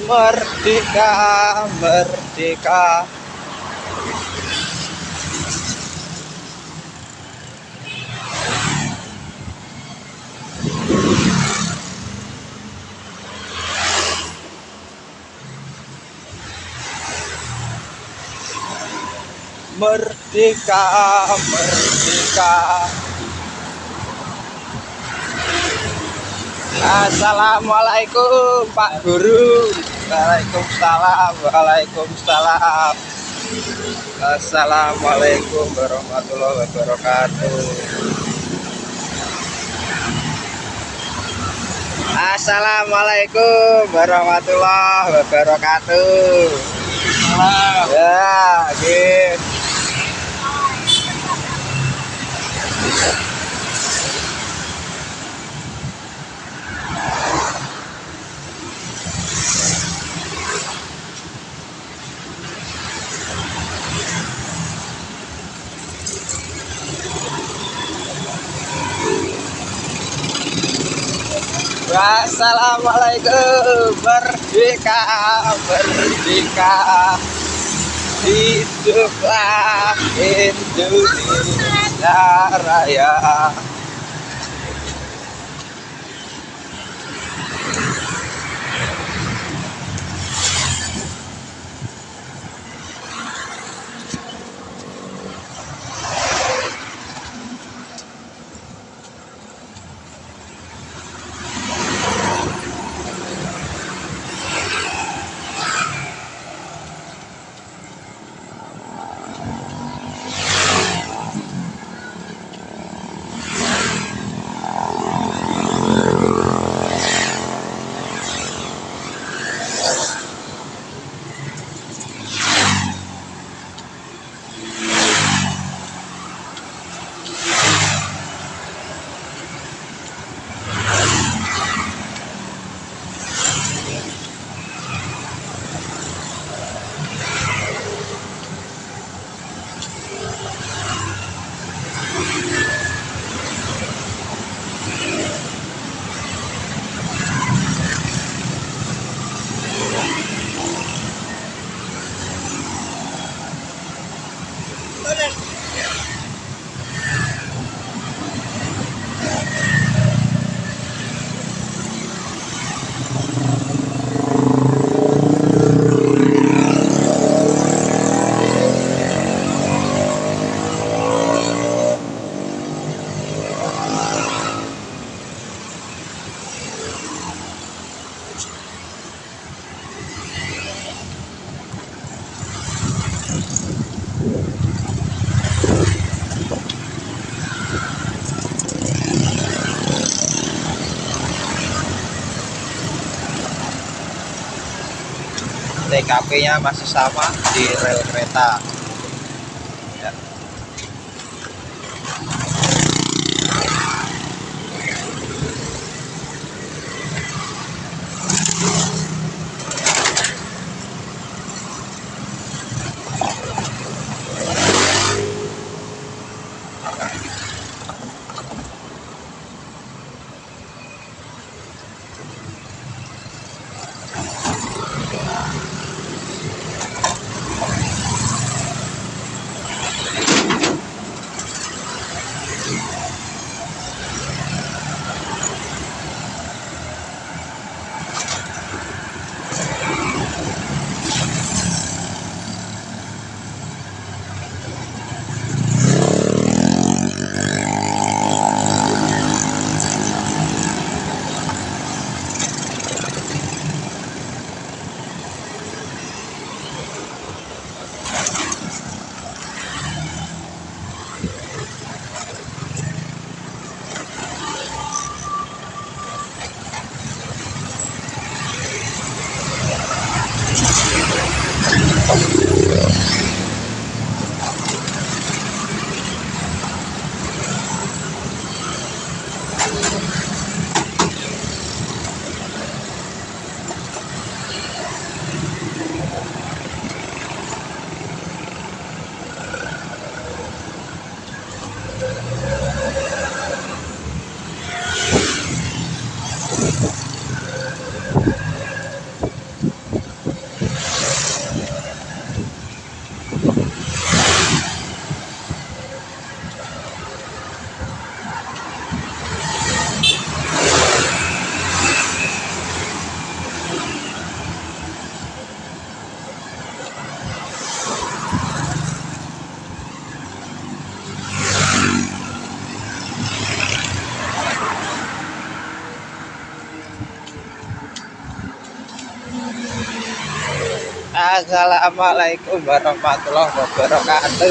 Merdeka, merdeka. Merdeka, merdeka. Assalamualaikum Pak Guru. Waalaikumsalam, waalaikumsalam. Assalamualaikum warahmatullahi wabarakatuh. Assalamualaikum warahmatullahi wabarakatuh. Ya, gitu. Assalamualaikum, merdeka, merdeka. Hiduplah Indonesia Raya. TKP-nya masih sama di rel kereta. Ya. Assalamualaikum warahmatullahi wabarakatuh.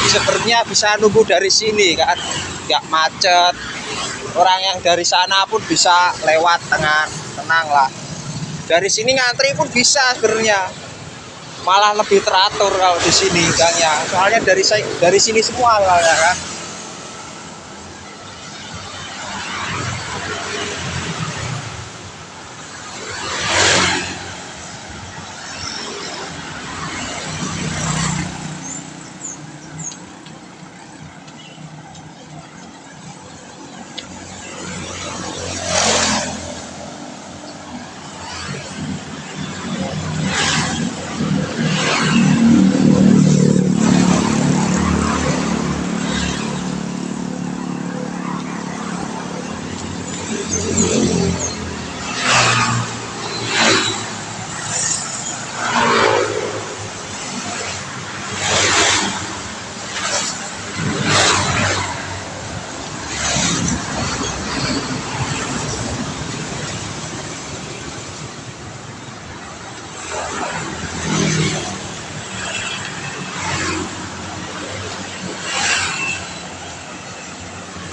Sebenarnya bisa nunggu dari sini kan, nggak macet. Orang yang dari sana pun bisa lewat tengah, tenang lah. Dari sini ngantri pun bisa sebenarnya, malah lebih teratur kalau di sini gangnya. Soalnya dari sini semua soalnya kan.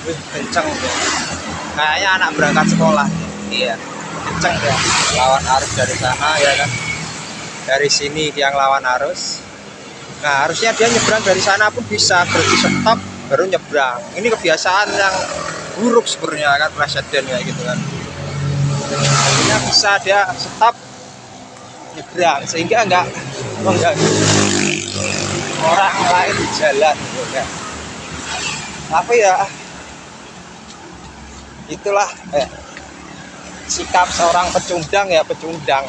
Wih, kenceng tuh. Kayaknya anak berangkat sekolah. Iya, kenceng ya. Lawan arus dari sana ya kan. Dari sini dia ngelawan arus. Nah, harusnya dia nyebrang dari sana pun bisa, berhenti stop baru nyebrang. Ini kebiasaan yang buruk sebenarnya kan, presiden kayak gitu kan. Harusnya bisa dia stop nyebrang sehingga enggak mengganggu orang lain di jalan gitu kan. Tapi ya Itulah sikap seorang pecundang ya, pecundang.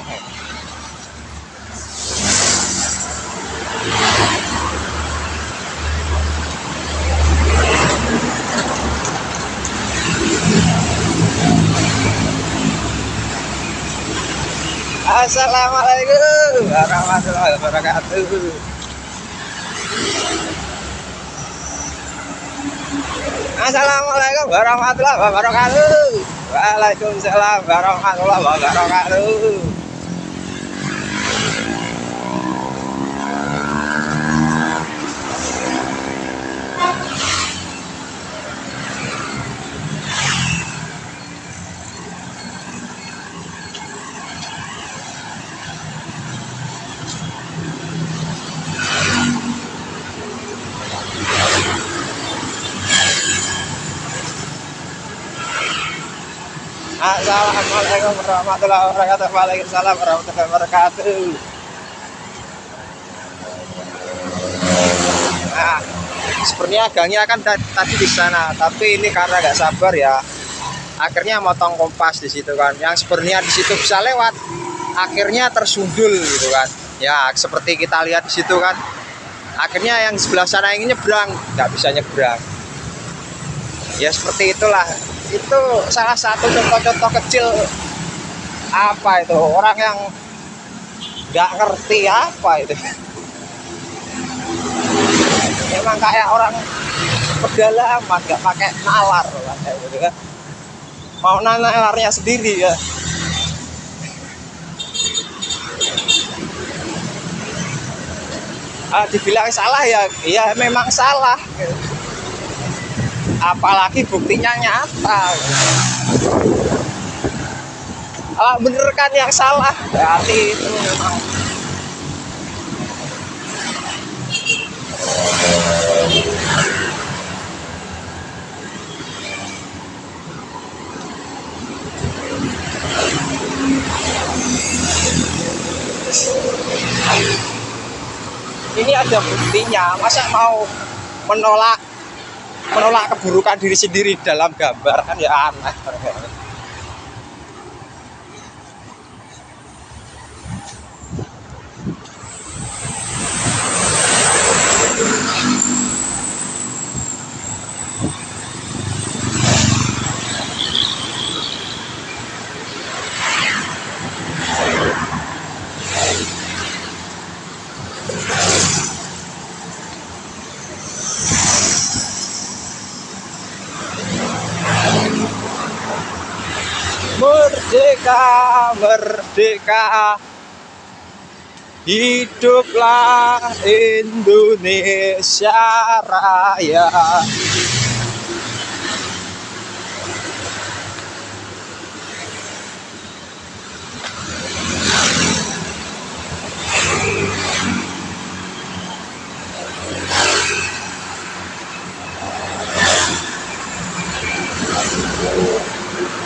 Assalamualaikum warahmatullahi wabarakatuh. Assalamualaikum warahmatullahi wabarakatuh. Waalaikumsalam warahmatullahi wabarakatuh. Assalamualaikum warahmatullahi wabarakatuh. Waalaikumsalam warahmatullahi wabarakatuh. Nah, sebenarnya gangnya kan tadi di sana, tapi ini karena nggak sabar ya, akhirnya motong kompas di situ kan. Yang sebenarnya di situ bisa lewat, akhirnya tersundul gitu kan. Ya, seperti kita lihat di situ kan. Akhirnya yang sebelah sana ingin nyebrang, nggak bisa nyebrang. Ya seperti itulah. Itu salah satu contoh-contoh kecil apa itu orang yang nggak ngerti apa itu. Emang kayak orang pedalaman nggak pakai nalar kayak gitu kan. Mau nalarnya sendiri ya. Dibilang salah ya, ya memang salah. Apalagi buktinya nyata. Bener kan yang salah, berarti itu memang ini ada buktinya. Masa mau menolak keburukan diri sendiri dalam gambar kan ya aneh. Merdeka, merdeka, hiduplah Indonesia Raya.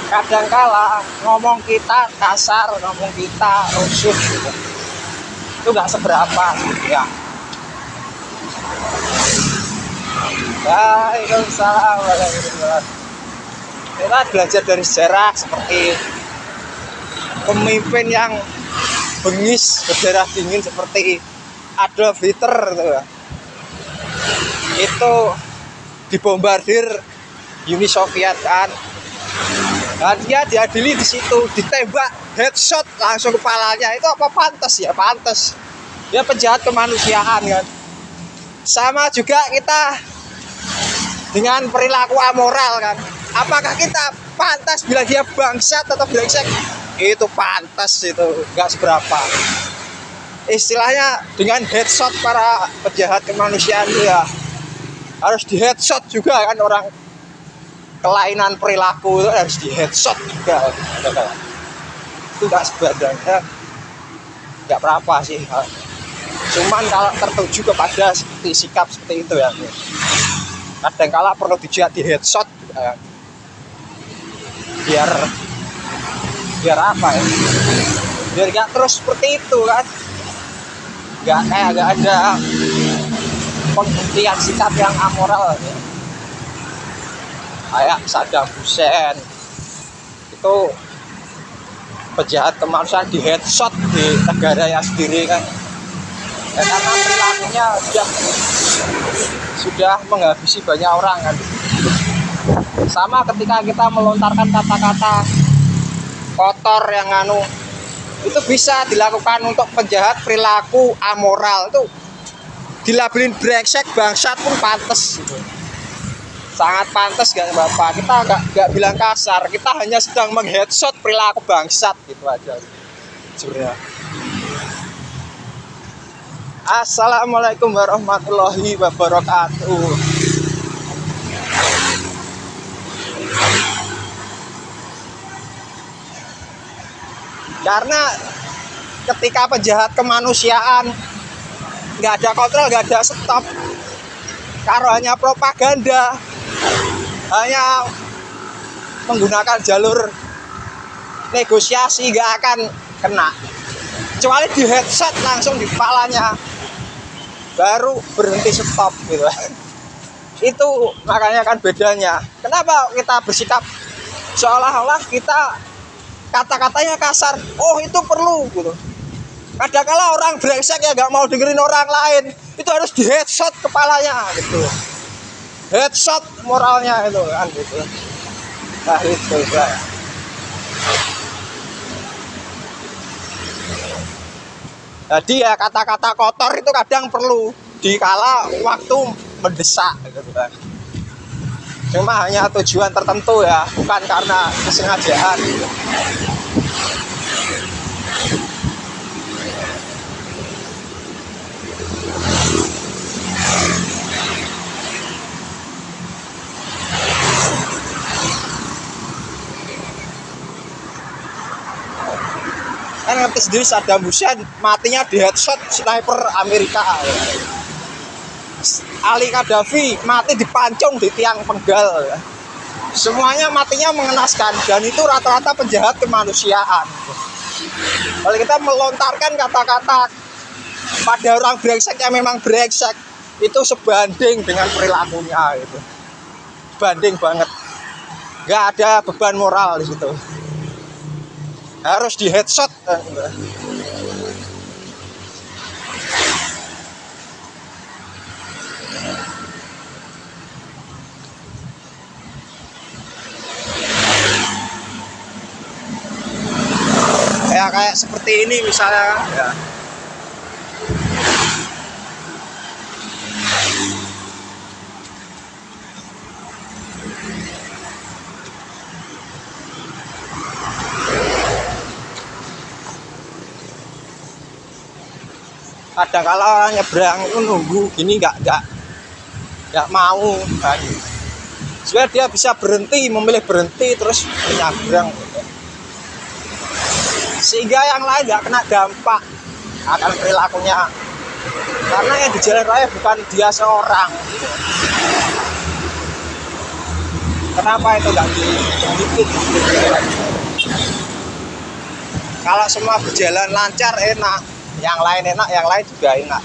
Kadangkala ngomong kita kasar, ngomong kita rusuh gitu. Itu nggak seberapa ya. Waalaikumsalam warahmatullahi. Kita belajar dari sejarah seperti pemimpin yang bengis, berdarah dingin seperti Adolf Hitler itu dibombardir Uni Soviet kan. Dan dia diadili di situ, ditembak headshot langsung kepalanya. Itu apa pantas ya? Pantas. Dia penjahat kemanusiaan kan. Sama juga kita dengan perilaku amoral kan. Apakah kita pantas bilang dia bangsat atau brengsek? Itu pantas, itu nggak seberapa. Istilahnya dengan headshot para penjahat kemanusiaan ya harus di headshot juga kan, orang kelainan perilaku itu harus di headshot juga. Itu nggak sebenarnya nggak berapa sih, cuman kalau tertuju kepada seperti sikap seperti itu ya, kadang-kala perlu juga di headshot ya. biar apa ya, biar nggak terus seperti itu kan, nggak ada pembuktian sikap yang amoral ya. Kayak Saddam Hussein itu penjahat kemanusiaan di headshot di negaranya sendiri kan ya, karena perilakunya sudah menghabisi banyak orang kan. Sama ketika kita melontarkan kata-kata kotor yang itu bisa dilakukan untuk penjahat perilaku amoral, itu dilabelin brengsek bangsat pun pantas gitu. Sangat pantas gak Bapak, kita gak bilang kasar, kita hanya sedang mengheadshot perilaku bangsat gitu aja sebenarnya. Assalamualaikum warahmatullahi wabarakatuh. Karena ketika penjahat kemanusiaan nggak ada kontrol, nggak ada stop, kalau hanya propaganda, hanya menggunakan jalur negosiasi, nggak akan kena. Kecuali di headset langsung di kepalanya, baru berhenti stop gitu. Itu makanya kan bedanya. Kenapa kita bersikap seolah-olah kita kata-katanya kasar? Oh itu perlu gitu. Kadang-kala orang brengsek ya nggak mau dengerin orang lain, itu harus di headshot kepalanya gitu. Headshot moralnya itu kan gitu. Nah itu ya. Jadi ya kata-kata kotor itu kadang perlu dikala waktu mendesak gitu kan. Cuma hanya tujuan tertentu ya, bukan karena kesengajaan gitu. Kan ngerti sendiri Saddam Hussein matinya di headshot sniper Amerika. Ali Gaddafi mati dipancung di tiang penggal. Semuanya matinya mengenaskan dan itu rata-rata penjahat kemanusiaan. Kalau kita melontarkan kata-kata pada orang brengsek yang memang brengsek, itu sebanding dengan perilakunya gitu. Banding banget. Nggak ada beban moral di situ. Harus di headshot. Ya kayak seperti ini misalnya ya. Kadang kala orang nyebrang itu nunggu gini nggak mau kan. Supaya dia bisa berhenti, memilih berhenti terus menyebrang gitu. Sehingga yang lain nggak kena dampak akan perilakunya, karena yang di jalan raya bukan dia seorang gitu. Kenapa itu nggak dibikin? Kalau semua berjalan lancar enak, yang lain enak, yang lain juga enak.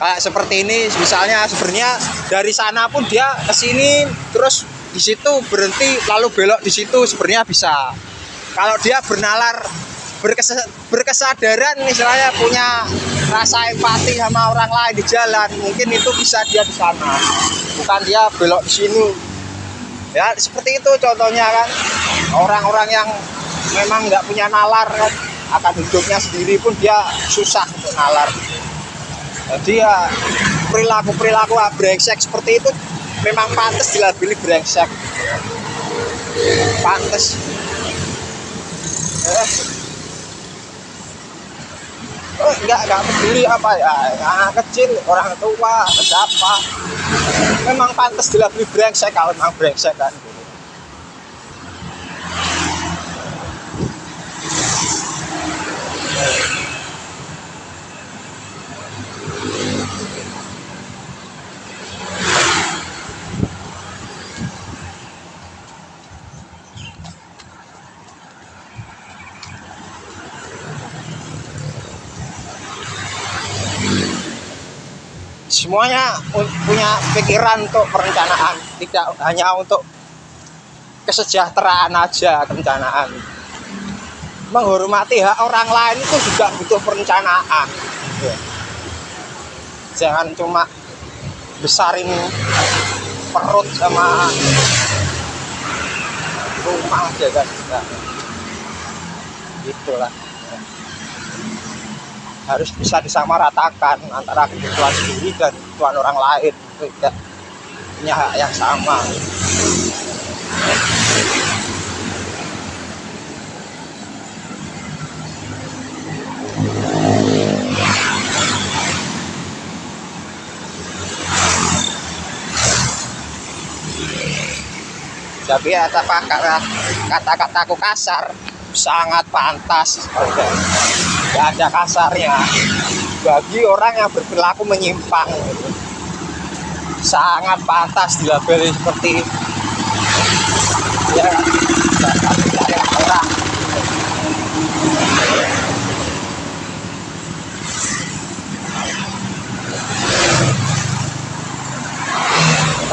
Kayak seperti ini misalnya, sebenarnya dari sana pun dia ke sini terus di situ berhenti lalu belok di situ sebenarnya bisa. Kalau dia bernalar berkesadaran misalnya, punya rasa empati sama orang lain di jalan, mungkin itu bisa dia di sana, bukan dia belok di sini. Ya seperti itu contohnya kan. Orang-orang yang memang nggak punya nalar kan, akan hidupnya sendiri pun dia susah untuk nalar. Jadi ya perilaku brengsek seperti itu memang pantas dilabeli brengsek. Pantas. Enggak peduli apa ya, anak kecil, orang tua, siapa. Memang pantas dilabeli brengsek kalau memang brengsek kan. semuanya punya pikiran untuk perencanaan, tidak hanya untuk kesejahteraan aja perencanaan. Menghormati hak orang lain itu juga butuh perencanaan. Jangan cuma besarin perut sama rumah aja kan. Nah, gitulah. Harus bisa disamaratakan antara kebutuhan sendiri dan kebutuhan orang lain. Tidak punya hak yang sama. Tapi ya kata-kataku kasar sangat pantas, nggak ada kasarnya bagi orang yang berperilaku menyimpang. Sangat pantas dilabeli seperti ya orang.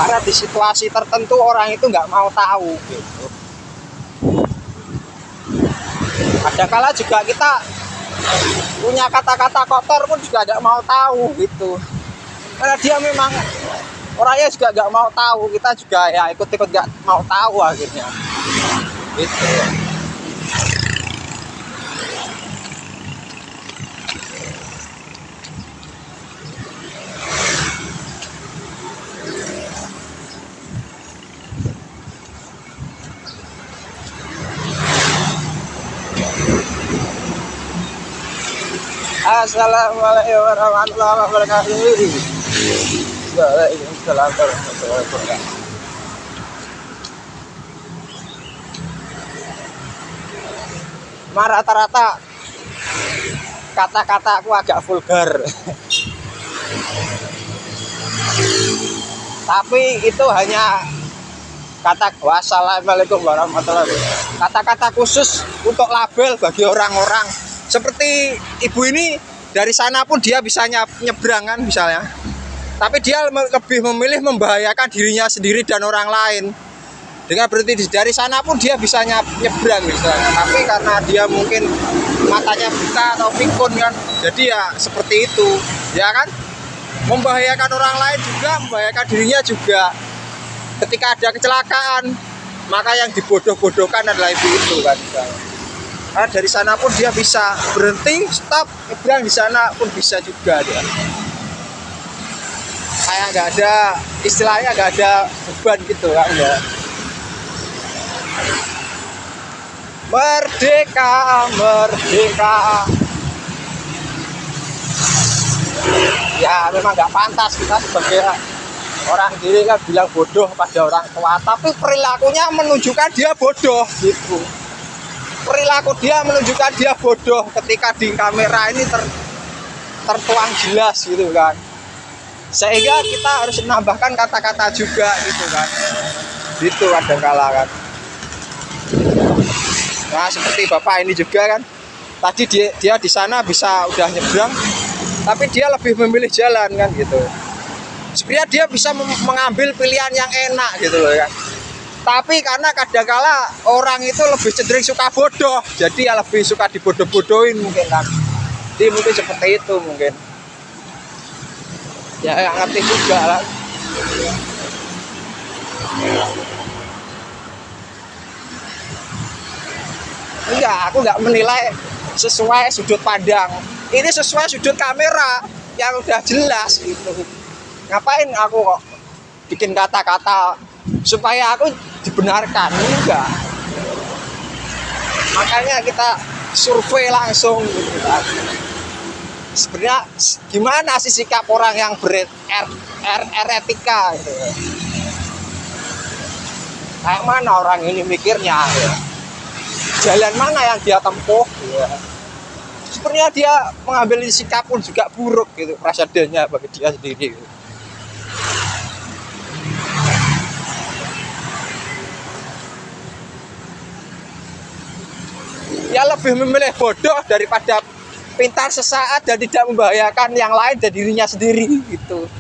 Karena di situasi tertentu orang itu nggak mau tahu gitu. Kadang-kala juga kita punya kata-kata kotor pun juga nggak mau tahu gitu. Karena dia memang orangnya juga nggak mau tahu, kita juga ya ikut-ikut nggak mau tahu akhirnya. Gitu. Assalamualaikum warahmatullahi wabarakatuh. Waalaikumsalam warahmatullahi wabarakatuh. Rata-rata kata-kata aku agak vulgar. Tapi itu hanya wassalamualaikum warahmatullahi wabarakatuh. Kata-kata khusus untuk label bagi orang-orang seperti ibu ini. Dari sana pun dia bisa nyebrangan misalnya, tapi dia lebih memilih membahayakan dirinya sendiri dan orang lain. Dengan berhenti dari sana pun dia bisa nyebrang misalnya, tapi karena dia mungkin matanya buta atau pikun kan, jadi ya seperti itu, ya kan, membahayakan orang lain juga, membahayakan dirinya juga. Ketika ada kecelakaan, maka yang dibodoh-bodohkan adalah itu kan misalnya. Nah, dari sana pun dia bisa berhenti, stop, nyebrang di sana pun bisa juga dia. Kayak nggak ada istilahnya, nggak ada beban gitu kan ya. Merdeka, merdeka. Ya memang nggak pantas kita sebagai orang diri kan bilang bodoh pada orang tua, tapi perilakunya menunjukkan dia bodoh gitu. Perilaku dia menunjukkan dia bodoh ketika di kamera ini tertuang jelas gitu kan. Sehingga kita harus menambahkan kata-kata juga gitu kan. Gitu kadang-kala kan. Nah seperti bapak ini juga kan. Tadi dia di sana bisa udah nyebrang, tapi dia lebih memilih jalan kan gitu. Sebenarnya dia bisa mengambil pilihan yang enak gitu loh kan. Tapi karena kadang-kala orang itu lebih cenderung suka bodoh, jadi ya lebih suka dibodoh-bodohin mungkin kan. Jadi mungkin seperti itu mungkin. Ya yang ngerti juga lah. Enggak, aku nggak menilai sesuai sudut pandang. Ini sesuai sudut kamera yang udah jelas gitu. Ngapain aku kok bikin kata-kata supaya aku dibenarkan? Enggak. Makanya kita survei langsung gitu kan. Sebenarnya gimana sih sikap orang yang beretika gitu. Kayak mana orang ini mikirnya ya. Jalan mana yang dia tempuh ya. Sebenarnya dia mengambil sikap pun juga buruk gitu presidennya bagi dia sendiri gitu. Ya lebih memilih bodoh daripada pintar sesaat dan tidak membahayakan yang lain dan dirinya sendiri gitu.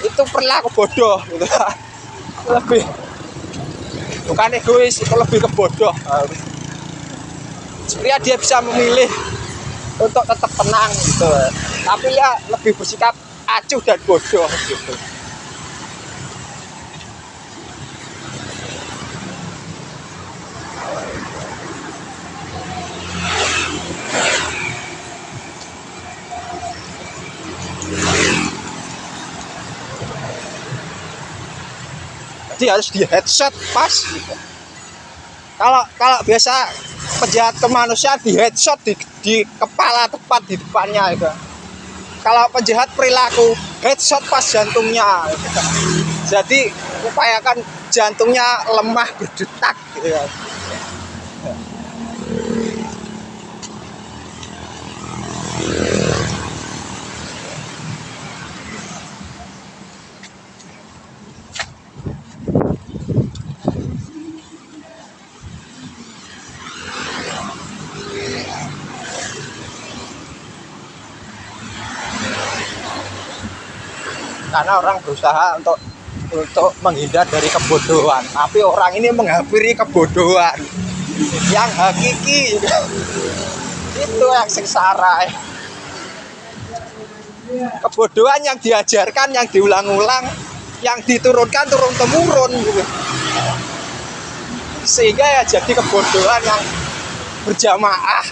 itu perilaku bodoh gitu. Lebih bukan egois, itu lebih ke bodoh. Sebenarnya dia bisa memilih untuk tetap tenang gitu, tapi ya lebih bersikap acuh dan bodoh gitu. Jadi harus di headshot pas gitu. Kalau biasa penjahat kemanusiaan di headshot di kepala tepat di depannya gitu. Kalau penjahat perilaku headshot pas jantungnya gitu. Jadi upayakan jantungnya lemah berdetak gitu ya. Karena orang berusaha untuk menghindar dari kebodohan, tapi orang ini menghampiri kebodohan yang hakiki. Itu yang sengsara. Kebodohan yang diajarkan, yang diulang-ulang, yang diturunkan turun temurun gitu. Sehingga ya jadi kebodohan yang berjamaah.